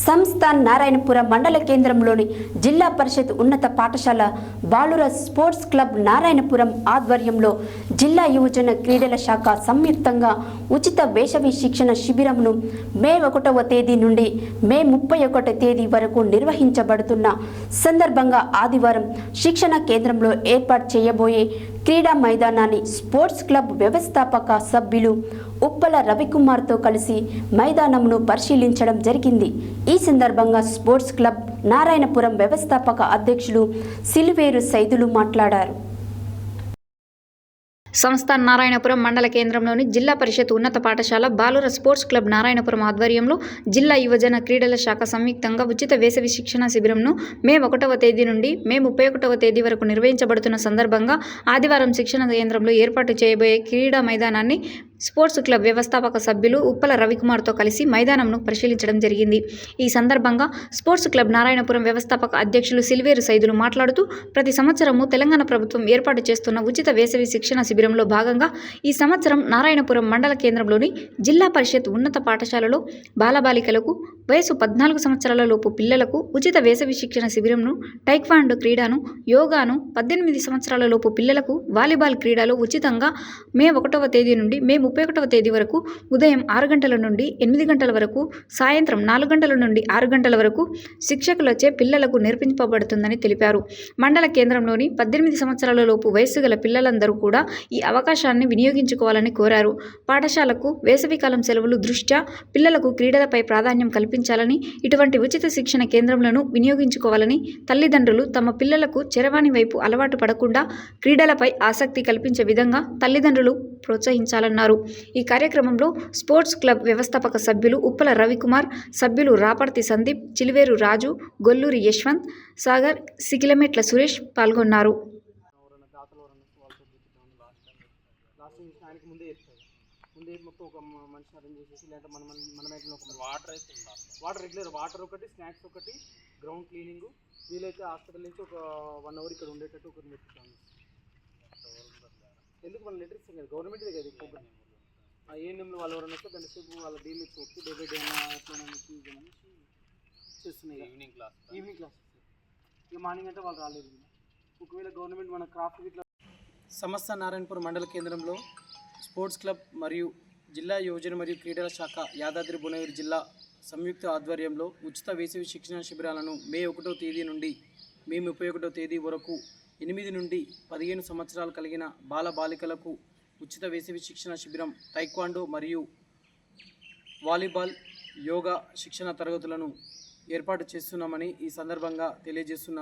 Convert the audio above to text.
సంస్థ నారాయణపురం మండల కేంద్రంలోని జిల్లా పరిషత్ ఉన్నత పాఠశాల బాలుర స్పోర్ట్స్ క్లబ్ నారాయణపురం ఆధ్వర్యంలో జిల్లా యువజన క్రీడల శాఖ సంయుక్తంగా ఉచిత వేసవి శిక్షణ శిబిరంను మే 1వ తేదీ నుండి మే 31వ తేదీ వరకు నిర్వహించబడుతున్న సందర్భంగా ఆదివారం శిక్షణ కేంద్రంలో ఏర్పాటు చేయబోయే క్రీడా మైదానాన్ని స్పోర్ట్స్ క్లబ్ వ్యవస్థాపక సభ్యులు ఉప్పల రవికుమార్తో కలిసి మైదానంను పరిశీలించడం జరిగింది. ఈ సందర్భంగా స్పోర్ట్స్ క్లబ్ నారాయణపురం వ్యవస్థాపక అధ్యక్షులు సిల్వేరు సైదులు మాట్లాడారు. సంస్థ నారాయణపురం మండల కేంద్రంలోని జిల్లా పరిషత్ ఉన్నత పాఠశాల బాలుర స్పోర్ట్స్ క్లబ్ నారాయణపురం ఆధ్వర్యంలో జిల్లా యువజన క్రీడల శాఖ సంయుక్తంగా ఉచిత వేసవి శిక్షణ శిబిరంను మే 1వ తేదీ నుండి మే 31వ తేదీ వరకు నిర్వహించబడుతున్న సందర్భంగా ఆదివారం శిక్షణ కేంద్రంలో ఏర్పాటు చేయబోయే క్రీడా మైదానాన్ని స్పోర్ట్స్ క్లబ్ వ్యవస్థాపక సభ్యులు ఉప్పల రవికుమార్తో కలిసి మైదానంను పరిశీలించడం జరిగింది. ఈ సందర్భంగా స్పోర్ట్స్ క్లబ్ నారాయణపురం వ్యవస్థాపక అధ్యక్షులు సిల్వేరు సైదులు మాట్లాడుతూ ప్రతి సంవత్సరము తెలంగాణ ప్రభుత్వం ఏర్పాటు చేస్తున్న ఉచిత వేసవి శిక్షణ శిబిరంలో భాగంగా ఈ సంవత్సరం నారాయణపురం మండల కేంద్రంలోని జిల్లా పరిషత్ ఉన్నత పాఠశాలలో బాలబాలికలకు వయసు 14 సంవత్సరాల లోపు పిల్లలకు ఉచిత వేసవి శిక్షణ శిబిరంను టైక్వాండో క్రీడను, యోగాను, 18 సంవత్సరాల లోపు పిల్లలకు వాలీబాల్ క్రీడలు ఉచితంగా మే 1వ తేదీ నుండి మే 31వ తేదీ వరకు ఉదయం 6 గంటల నుండి 8 గంటల వరకు, సాయంత్రం 4 గంటల నుండి 6 గంటల వరకు శిక్షకులచే పిల్లలకు నేర్పించబడుతుందని తెలిపారు. మండల కేంద్రంలోని 18 సంవత్సరాల లోపు వయస్సు గల పిల్లలందరూ కూడా ఈ అవకాశాన్ని వినియోగించుకోవాలని కోరారు. పాఠశాలకు వేసవికాలం సెలవులు దృష్ట్యా పిల్లలకు క్రీడలపై ప్రాధాన్యం కల్పించాలని, ఇటువంటి ఉచిత శిక్షణ కేంద్రంలను వినియోగించుకోవాలని, తల్లిదండ్రులు తమ పిల్లలకు చరవాణి వైపు అలవాటు పడకుండా క్రీడలపై ఆసక్తి కల్పించే విధంగా తల్లిదండ్రులు ప్రోత్సహించాలన్నారు. ఈ కార్యక్రమంలో స్పోర్ట్స్ క్లబ్ వ్యవస్థాపక సభ్యులు ఉప్పల రవికుమార్, సభ్యులు రాపర్తి సందీప్, చిలివేరు రాజు, గొల్లూరి యశ్వంత్, సాగర్, సికిలమెట్ల సురేష్ పాల్గొన్నారు. వాటర్ ఒకటి, స్నాక్స్ ఒకటి, గ్రౌండ్ క్లీనింగ్, వీలైతే హాస్పిటల్ నుంచి ఒక 1 అవర్ ఇక్కడ ఉండేటట్టు ఒకరిని పెట్టుకుంటాను. ఎందుకు మన లెటర్ ఇస్తాం కదా, గవర్నమెంట్ కదా ఎక్కువ. ఏఎన్ఎంలో వాళ్ళు ఎవరైనా వస్తే గంట సేపు వాళ్ళ డీమిక్స్ వచ్చి డే బై డే చేస్తున్నాయి. ఈవినింగ్ క్లాస్ ఇక మార్నింగ్ అంటే వాళ్ళు రాలేదు. ఒకవేళ గవర్నమెంట్ మన క్రాఫ్ట్ ఇట్లా సంస్థ నారాయణపురం మండల కేంద్రంలో స్పోర్ట్స్ క్లబ్ మరియు జిల్లా యువజన మరియు క్రీడల శాఖ యాదాద్రి భువనగిరి జిల్లా సంయుక్త ఆధ్వర్యంలో ఉచిత వేసవి శిక్షణ శిబిరాలను మే 1వ తేదీ నుండి మే 31వ తేదీ వరకు 8 నుండి 15 సంవత్సరాలు కలిగిన బాలబాలికలకు ఉచిత వేసవి శిక్షణ శిబిరం, టైక్వాండో మరియు వాలీబాల్, యోగా శిక్షణ తరగతులను ఏర్పాటు చేస్తున్నామని ఈ సందర్భంగా తెలియజేస్తున్నాం.